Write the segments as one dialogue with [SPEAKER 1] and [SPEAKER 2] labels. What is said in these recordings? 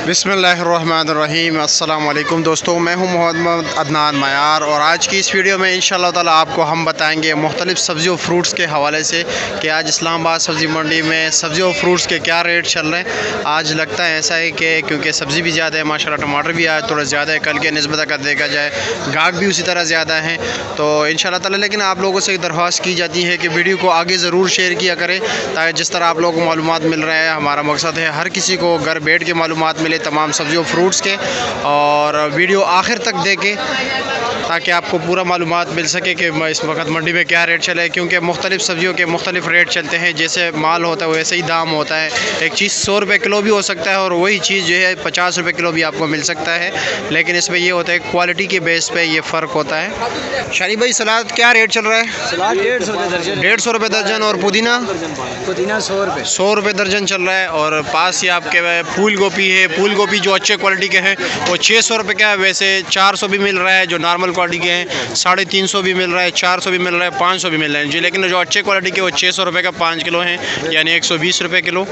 [SPEAKER 1] बिस्मिल्लाहिर्रहमानिर्रहीम। अस्सलाम वालेकुम दोस्तों, मैं हूं मोहम्मद अदनान मयार और आज की इस वीडियो में इंशाअल्लाह ताला आपको हम बताएंगे मुख्तलिफ़ सब्ज़ी और फ्रूट्स के हवाले से कि आज इस्लामाबाद सब्ज़ी मंडी में सब्ज़ी और फ्रूट्स के क्या रेट चल रहे हैं। आज लगता है ऐसा है कि क्योंकि सब्ज़ी भी ज़्यादा है माशाल्लाह, टमाटर भी आज थोड़ा ज़्यादा है कल के निस्बत अगर देखा जाए, गाहक भी उसी तरह ज़्यादा हैं तो इंशाअल्लाह ताला। लेकिन आप लोगों से दरख्वास्त की जाती है कि वीडियो को आगे ज़रूर शेयर किया करें ताकि जिस तरह आप लोगों को मालूमात मिल रहा है, हमारा मकसद है हर किसी को घर बैठ के मालूमात मिले तमाम सब्ज़ी और फ्रूट्स के, और वीडियो आखिर तक देखें ताकि आपको पूरा मालूमात मिल सके कि इस वक्त मंडी में क्या रेट चले। क्योंकि मुख्तलिफ़ सब्ज़ियों के मुख्तलिफ़ रेट चलते हैं, जैसे माल होता है वैसे ही दाम होता है। एक चीज़ 100 रुपये किलो भी हो सकता है और वही चीज़ जो है 50 रुपये किलो भी आपको मिल सकता है, लेकिन इसमें ये होता है क्वालिटी के बेस पे ये फ़र्क होता है। शारी भाई सलाद क्या रेट चल रहा है?
[SPEAKER 2] सलाद
[SPEAKER 1] 150 रुपये दर्जन और पुदीना 100 रुपये दर्जन चल रहा है। और पास ही आपके फूल गोभी है, फूल गोभी जो अच्छे क्वालिटी के हैं वो 600 रुपये का है। वैसे 400 भी मिल रहा है, जो नॉर्मल क्वालिटी के हैं 350 भी मिल रहा है, 400 भी मिल रहा है, 500 भी मिल रहा है जी। लेकिन जो अच्छे क्वालिटी के वो 600 रुपये का 5 किलो हैं, यानी 120 रुपये किलो।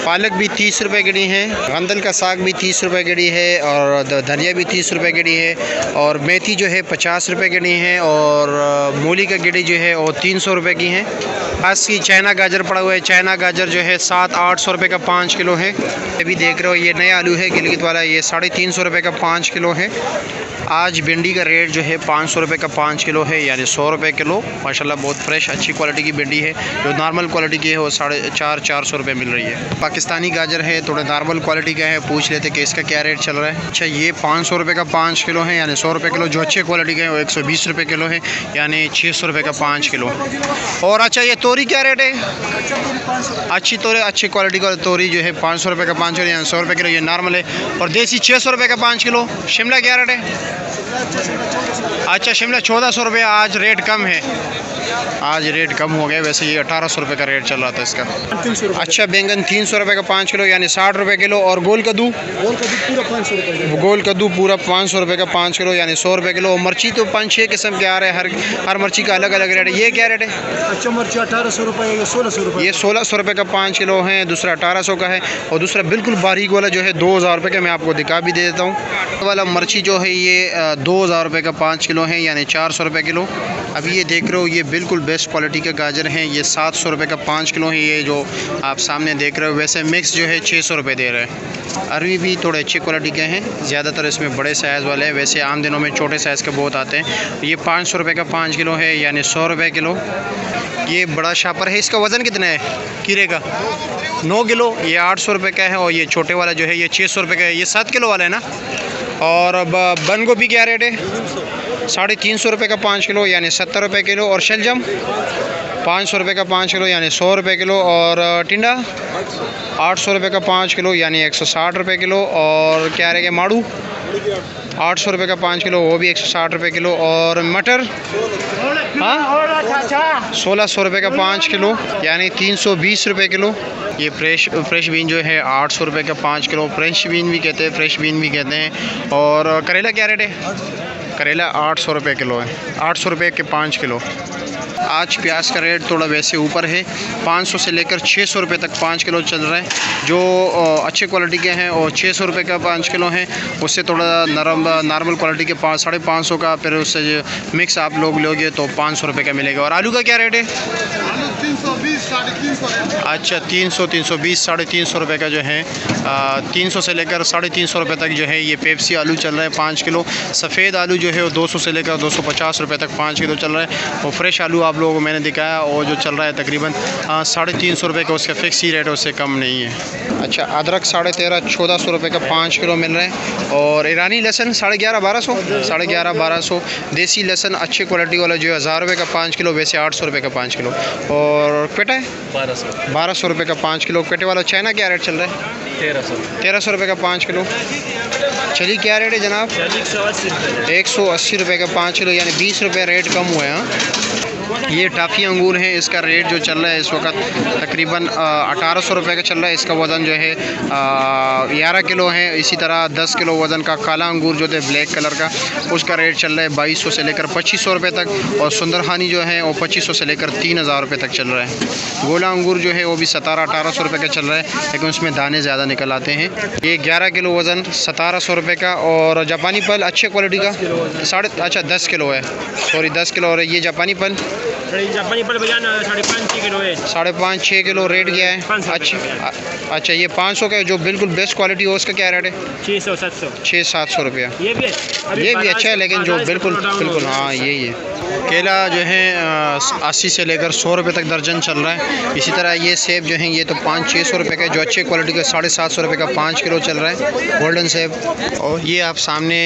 [SPEAKER 1] पालक भी 30 रुपये गिड़ी है, गंदल का साग भी 30 रुपये गिड़ी है, और धनिया भी 30 रुपये गिड़ी है, और मेथी जो है 50 रुपये गिड़ी है, और मूली का गिड़ी जो है वो 300 रुपये की है। खास की चाइना गाजर पड़ा हुआ है, चाइना गाजर जो है 700-800 रुपये का 5 किलो है। अभी देख रहे हो ये नया आलू है गिलगित वाला, ये 350 रुपये का 5 किलो है। आज भिंडी का रेट जो है 500 रुपये का 5 किलो है, यानी 100 रुपये किलो। माशाल्लाह बहुत फ्रेश अच्छी क्वालिटी की भिंडी है। जो नॉर्मल क्वालिटी की है वो 450 रुपये मिल रही है। पाकिस्तानी गाजर है, थोड़े नॉर्मल क्वालिटी का है, पूछ लेते कि इसका क्या रेट चल रहा है। अच्छा, ये 500 रुपये का 5 किलो है, यानी 100 रुपये किलो। जो अच्छे क्वालिटी के हैं वो 120 रुपये किलो है, यानी 600 रुपये का 5 किलो। और अच्छा, ये तोरी क्या रेट है? अच्छी तोरी, अच्छी क्वालिटी का तोरी जो है 500 रुपये का 5 किलो, यानी 100 रुपये किलो, ये नॉर्मल है। और देसी 600 रुपये का 5 किलो। शिमला क्या रेट है? अच्छा, शिमला 1400 रुपये। आज रेट कम है, आज रेट कम हो गया। वैसे ये 1800 रुपये का रेट चल रहा था इसका। अच्छा, बैंगन 300 रुपये का 5 किलो, यानी 60 रुपये किलो। और गोल कद्दू पूरा 500 रुपये, गोल कद्दू पूरा 500 रुपये का 5 किलो, यानी 100 रुपये किलो। मिर्ची तो 5-6 किस्म के आ रहे हैं, हर मिर्ची का अलग अलग रेट है। ये क्या रेट है?
[SPEAKER 2] अच्छा, मिर्ची 1800 रुपये, ये 1600 रुपये।
[SPEAKER 1] ये 1600 रुपये का 5 किलो है, दूसरा 1800 का है, और दूसरा बिल्कुल बारीक वाला जो है 2000 रुपये का। मैं आपको दिखा भी दे देता हूँ। वाला मिर्ची जो है ये 2000 रुपये का 5 किलो है, यानी 400 रुपये किलो। अभी ये देख रहे हो ये बिल्कुल बेस्ट क्वालिटी के गाजर हैं, ये 700 रुपये का 5 किलो है। ये जो आप सामने देख रहे हो, वैसे मिक्स जो है 600 रुपये दे रहे हैं। अरवी भी थोड़े अच्छी क्वालिटी के हैं, ज़्यादातर इसमें बड़े साइज़ वाले हैं, वैसे आम दिनों में छोटे साइज़ के बहुत आते हैं। ये 500 रुपये का 5 किलो है, यानी 100 रुपये किलो। ये बड़ा शापर है, इसका वज़न कितना है कीरे का? 9 किलो। ये 800 रुपये का है, और ये छोटे वाला जो है ये 600 रुपये का है। ये 7 किलो वाला है ना। और बंद गोभी क्या रेट है? 350 रुपये का 5 किलो, यानी 70 रुपये किलो। और शलजम 500 रुपये का 5 किलो, यानी 100 रुपये किलो। और टिंडा 800 रुपये का 5 किलो, यानी 160 रुपये किलो। और क्या रहेगा माड़ू 800 रुपये का 5 किलो, वो भी 160 रुपये किलो। और मटर 1600 रुपये का 5 किलो, यानी 320 रुपये किलो। ये फ्रेश बीन जो है 800 रुपये का 5 किलो, फ्रेश बीन भी कहते हैं, फ्रेश बीन भी कहते हैं। और करेला क्या रेट है? करेला 800 रुपये किलो है, 800 रुपये के 5 किलो। आज प्याज का रेट थोड़ा वैसे ऊपर है, 500 से लेकर 600 रुपये तक 5 किलो चल रहा है। जो अच्छे क्वालिटी के हैं और 600 रुपये का 5 किलो हैं, उससे थोड़ा नॉर्मल क्वालिटी के 550 का, फिर उससे जो मिक्स आप लोग लोगे तो 500 रुपये का मिलेगा। और आलू का क्या रेट है?
[SPEAKER 2] 320, 350।
[SPEAKER 1] अच्छा, 320, 350 रुपये का जो है 300 से लेकर 350 रुपये तक जो है ये पेप्सी आलू चल रहा है 5 किलो। सफ़ेद आलू जो है वो 200 से लेकर 250 रुपये तक 5 किलो चल रहा है। और फ्रेश आलू आप लोगों को मैंने दिखाया, और जो चल रहा है तकरीबन 350 रुपये का, उसका फिक्स ही रेट है, उससे कम नहीं है। अच्छा, अदरक 1350-1400 रुपये का 5 किलो मिल रहा है। और ईरानी लहसुन 1150-1200। देसी लहसुन अच्छी क्वालिटी वाला जो है 1000 रुपये का 5 किलो, वैसे 800 रुपये का 5 किलो। और पेटा है 1200 रुपये का 5 किलो। पेटे वाला चाइना क्या रेट चल रहा है? 1300 रुपये का 5 किलो। चलिए क्या रेट है जनाब? 180 रुपये का 5 किलो, यानी 20 रुपये रेट कम हुए हैं। ये टाफ़ी अंगूर हैं, इसका रेट जो चल रहा है इस वक्त तकरीबन 1800 रुपये का चल रहा है। इसका वज़न जो है 11 किलो है। इसी तरह 10 किलो वज़न का काला अंगूर जो है ब्लैक कलर का, उसका रेट चल रहा है 2200 से लेकर 2500 रुपये तक। और सुंदरहानी जो है वो 2500 से लेकर 3000 रुपये तक चल रहा है। गोला अंगूर जो है वो भी 1700-1800 रुपये का चल रहा है, लेकिन उसमें दाने ज़्यादा निकल आते हैं। ये 11 किलो वज़न 1700 रुपये का। और जापानी फल अच्छे क्वालिटी का 10 किलो है, सॉरी 10 किलो। और ये जापानी फल
[SPEAKER 3] जापानी फल भैया 5.5-6 किलो है।
[SPEAKER 1] 5.5-6 किलो रेट क्या है? अच्छा ये 500 का जो बिल्कुल बेस्ट क्वालिटी हो उसका क्या रेट है? 600-700 रुपया।
[SPEAKER 3] ये भी
[SPEAKER 1] अच्छा है, लेकिन जो बिल्कुल हाँ यही है। केला जो है 80 से लेकर 100 रुपये तक दर्जन चल रहा है। इसी तरह ये सेब जो हैं ये तो 500-600 रुपये का, जो अच्छे क्वालिटी का 750 रुपये का 5 किलो चल रहा है, गोल्डन सेब। और ये आप सामने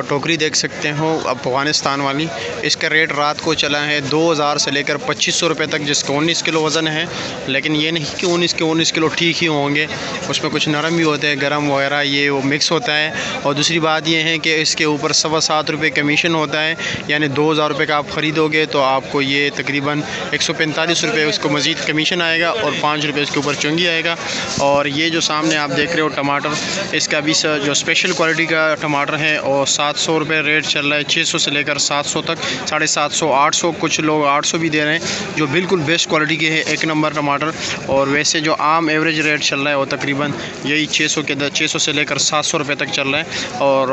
[SPEAKER 1] टोकरी देख सकते हो अफ़गानिस्तान वाली, इसका रेट रात को चला है 2000 से लेकर 2500 रुपये तक, जिसका 19 किलो वज़न है। लेकिन ये नहीं कि 19 किलो ठीक ही होंगे, उसमें कुछ नरम भी होते हैं, गरम वगैरह ये वो मिक्स होता है। और दूसरी बात ये है कि इसके ऊपर 7.25 रुपये कमीशन होता है, यानी 2000 रुपये का आप ख़रीदोगे तो आपको ये तकरीबन 145 रुपये उसको मज़ीद कमीशन आएगा और 5 रुपये इसके ऊपर चुंगी आएगा। और ये जो सामने आप देख रहे हो टमाटर, इसका भी जो स्पेशल क्वालिटी का टमाटर है और 700 रुपये रेट चल रहा है, 600 से लेकर 700 तक, 750, 800, कुछ लोग 800 भी दे रहे हैं, जो बिल्कुल बेस्ट क्वालिटी के है, एक नंबर टमाटर। और वैसे जो आम एवरेज रेट चल रहा है वो तकरीबन यही 600 से लेकर 700 रुपये तक चल रहा है। और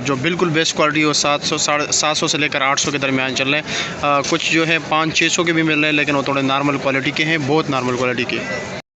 [SPEAKER 1] जो बिल्कुल बेस्ट क्वालिटी हो 700 से लेकर 800 के दरमियान चल रहे हैं। कुछ जो है 500-600 के भी मिल रहे हैं, लेकिन वो थोड़े नॉर्मल क्वालिटी के हैं, बहुत नॉर्मल क्वालिटी के।